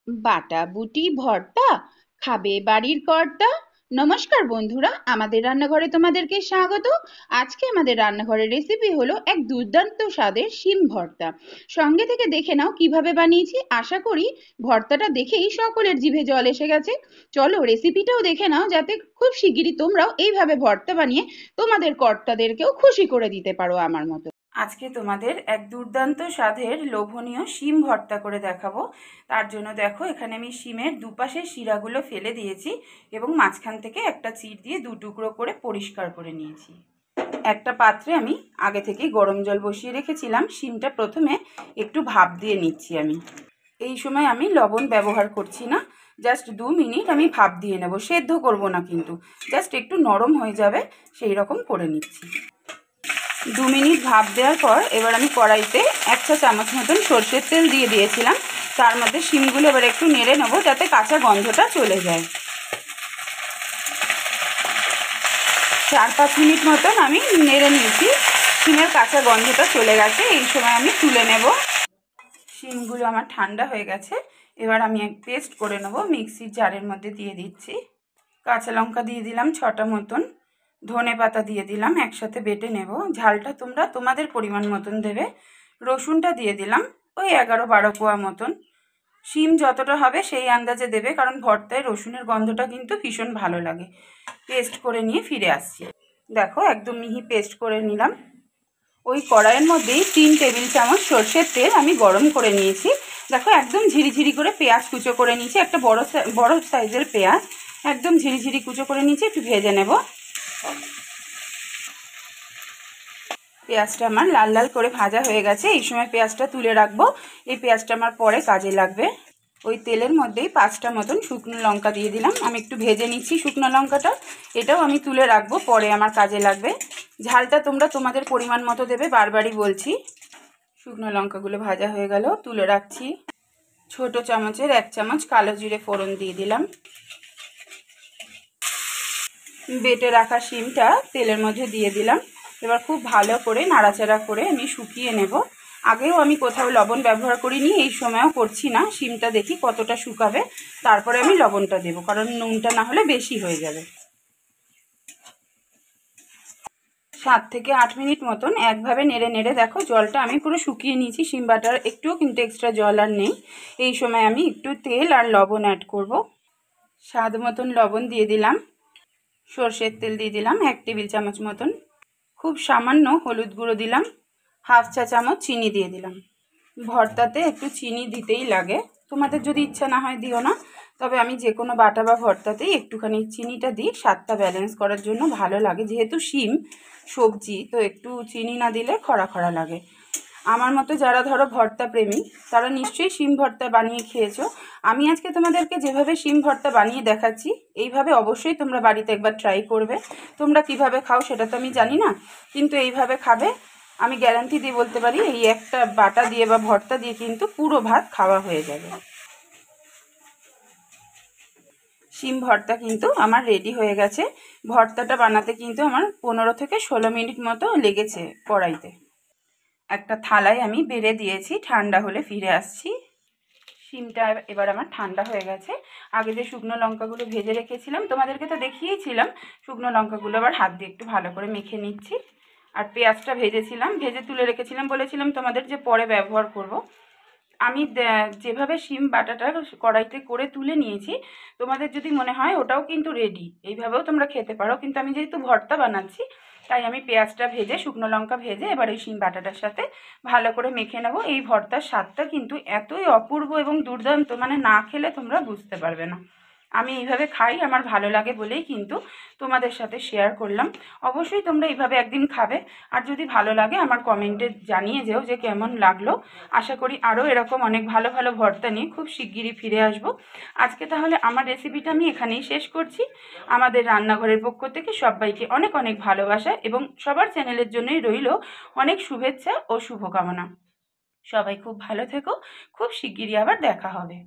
বাটা বুটি ভর্তা খাবে বাড়ির কর্তা। নমস্কার বন্ধুরা, আমাদের রান্নাঘরে তোমাদেরকে স্বাগত। আজকে আমাদের রান্নাঘরের রেসিপি হলো এক দুর্দান্ত স্বাদের শিম ভর্তা। সঙ্গে থেকে দেখে নাও কিভাবে বানিয়েছি। আশা করি ভর্তাটা দেখেই সকলের জিভে জল এসে গেছে। চলো রেসিপিটাও দেখে নাও, যাতে খুব শিগগিরই তোমরাও এইভাবে ভর্তা বানিয়ে তোমাদের কর্তাদেরকেও খুশি করে দিতে পারো আমার মতো। আজকে তোমাদের এক দুর্দান্ত স্বাদের লোভনীয় শিম ভর্তা করে দেখাবো। তার জন্য দেখো, এখানে আমি শিমের দুপাশের শিরাগুলো ফেলে দিয়েছি এবং মাঝখান থেকে একটা চিড় দিয়ে দু টুকরো করে পরিষ্কার করে নিয়েছি। একটা পাত্রে আমি আগে থেকেই গরম জল বসিয়ে রেখেছিলাম। শিমটা প্রথমে একটু ভাপ দিয়ে নিচ্ছি আমি। এই সময় আমি লবণ ব্যবহার করছি না, জাস্ট 2 মিনিট আমি ভাপ দিয়ে নেব। সেদ্ধ করব না কিন্তু, জাস্ট একটু নরম হয়ে যাবে সেই রকম করে নিচ্ছি। 2 মিনিট ভাপ দেওয়ার পর এবার আমি কড়াইতে 1 চা চামচ মতন সর্ষের তেল দিয়ে দিয়েছিলাম। তার মধ্যে শিমগুলো এবার একটু নেড়ে নেবো যাতে কাঁচা গন্ধটা চলে যায়। 4-5 মিনিট মতন আমি নেড়ে নিয়েছি। শিমের কাঁচা গন্ধটা চলে গেছে, এই সময় আমি তুলে নেব। শিমগুলো আমার ঠান্ডা হয়ে গেছে। এবার আমি এক পেস্ট করে নেব, মিক্সির জারের মধ্যে দিয়ে দিচ্ছি। কাঁচা লঙ্কা দিয়ে দিলাম 6টা মতন, ধনে পাতা দিয়ে দিলাম, একসাথে বেটে নেব। ঝালটা তোমরা তোমাদের পরিমাণ মতন দেবে। রসুনটা দিয়ে দিলাম ওই 11-12 কোয়া মতন। শিম যতটা হবে সেই আন্দাজে দেবে, কারণ ভর্তায় রসুনের গন্ধটা কিন্তু ভীষণ ভালো লাগে। পেস্ট করে নিয়ে ফিরে আসছি। দেখো একদম মিহি পেস্ট করে নিলাম। ওই কড়াইয়ের মধ্যেই 3 টেবিল চামচ সর্ষের তেল আমি গরম করে নিয়েছি। দেখো একদম ঝিরিঝিরি করে পেঁয়াজ কুচো করে নিয়েছি, একটা বড় সাইজের পেঁয়াজ একদম ঝিরিঝিরি কুচো করে নিয়েছি। একটু ভেজে নেব। পেঁয়াজটা আমার লাল লাল করে ভাজা হয়ে গেছে। এই সময় পেঁয়াজটা তুলে রাখবো, এই পেঁয়াজটা আমার পরে কাজে লাগবে। ওই তেলের মধ্যেই 5টা মতন শুকনো লঙ্কা দিয়ে দিলাম। আমি একটু ভেজে নিচ্ছি শুকনো লঙ্কাটা, এটাও আমি তুলে রাখবো, পরে আমার কাজে লাগবে। ঝালটা তোমরা তোমাদের পরিমাণ মতো দেবে, বারবারই বলছি। শুকনো লঙ্কাগুলো ভাজা হয়ে গেল, তুলে রাখছি। ছোট চামচের 1 চামচ কালো জিরে ফোড়ন দিয়ে দিলাম। বেটে রাখা শিমটা তেলের মধ্যে দিয়ে দিলাম। এবার খুব ভালো করে নাড়াচাড়া করে আমি শুকিয়ে নেব। আগেও আমি কোথাও লবণ ব্যবহার করিনি, এই সময়ও করছি না। শিমটা দেখি কতটা শুকাবে, তারপরে আমি লবণটা দেব, কারণ নুনটা না হলে বেশি হয়ে যাবে। 7 থেকে 8 মিনিট মতন একভাবে নেড়ে নেড়ে দেখো জলটা আমি পুরো শুকিয়ে নিয়েছি। শিম বাটার একটুও কিন্তু এক্সট্রা জল আর নেই। এই সময় আমি একটু তেল আর লবণ অ্যাড করব। স্বাদ মতন লবণ দিয়ে দিলাম। সর্ষের তেল দিয়ে দিলাম 1 টেবিল চামচ মতন। খুব সামান্য হলুদ গুঁড়ো দিলাম। 1/2 চা চামচ চিনি দিয়ে দিলাম। ভর্তাতে একটু চিনি দিতেই লাগে, তোমাদের যদি ইচ্ছা না হয় দিও না, তবে আমি যে কোনো বাটা বা ভর্তাতেই একটুখানি চিনিটা দিই, স্বাদটা ব্যালেন্স করার জন্য ভালো লাগে। যেহেতু শিম সবজি, তো একটু চিনি না দিলে খরা খরা লাগে। আমার মতো যারা ধরো ভর্তা প্রেমী, তারা নিশ্চয়ই শিম ভর্তা বানিয়ে খেয়েছো। আমি আজকে তোমাদেরকে যেভাবে শিম ভর্তা বানিয়ে দেখাচ্ছি, এইভাবে অবশ্যই তোমরা বাড়িতে একবার ট্রাই করবে। তোমরা কিভাবে খাও সেটা তো আমি জানি না, কিন্তু এইভাবে খাবে। আমি গ্যারান্টি দিয়ে বলতে পারি, এই একটা বাটা দিয়ে বা ভর্তা দিয়ে কিন্তু পুরো ভাত খাওয়া হয়ে যাবে। শিম ভর্তা কিন্তু আমার রেডি হয়ে গেছে। ভর্তাটা বানাতে কিন্তু আমার 15 থেকে 16 মিনিট মতো লেগেছে কড়াইতে। একটা থালায় আমি বেড়ে দিয়েছি, ঠান্ডা হলে ফিরে আসছি। শিমটা এবার আমার ঠান্ডা হয়ে গেছে। আগে যে শুকনো লঙ্কাগুলো ভেজে রেখেছিলাম, তোমাদেরকে তো দেখিয়েছিলাম, শুকনো লঙ্কাগুলো আবার হাত দিয়ে একটু ভালো করে মেখে নিচ্ছি। আর পেঁয়াজটা ভেজেছিলাম, ভেজে তুলে রেখেছিলাম, বলেছিলাম তোমাদের যে পরে ব্যবহার করব। আমি যেভাবে শিম বাটাটা কড়াইতে করে তুলে নিয়েছি, তোমাদের যদি মনে হয় ওটাও কিন্তু রেডি, এইভাবেও তোমরা খেতে পারো। কিন্তু আমি যেহেতু ভর্তা বানাচ্ছি, তাই আমি পেঁয়াজটা ভেজে শুকনো লঙ্কা ভেজে এবার এই শিম বাটাটার সাথে ভালো করে মেখে নেব। এই ভর্তার স্বাদটা কিন্তু এতই অপূর্ব এবং দুর্দান্ত, মানে না খেলে তোমরা বুঝতে পারবে না। আমি এইভাবে খাই, আমার ভালো লাগে বলেই কিন্তু তোমাদের সাথে শেয়ার করলাম। অবশ্যই তোমরা এইভাবে একদিন খাবে, আর যদি ভালো লাগে আমার কমেন্টে জানিয়ে যেও যে কেমন লাগলো। আশা করি আরও এরকম অনেক ভালো ভালো ভর্তা নিয়ে খুব শিগগিরই ফিরে আসব। আজকে তাহলে আমার রেসিপিটা আমি এখানেই শেষ করছি। আমাদের রান্নাঘরের পক্ষ থেকে সবাইকে অনেক অনেক ভালোবাসা, এবং সবার চ্যানেলের জন্যই রইল অনেক শুভেচ্ছা ও শুভকামনা। সবাই খুব ভালো থেকো, খুব শিগগিরই আবার দেখা হবে।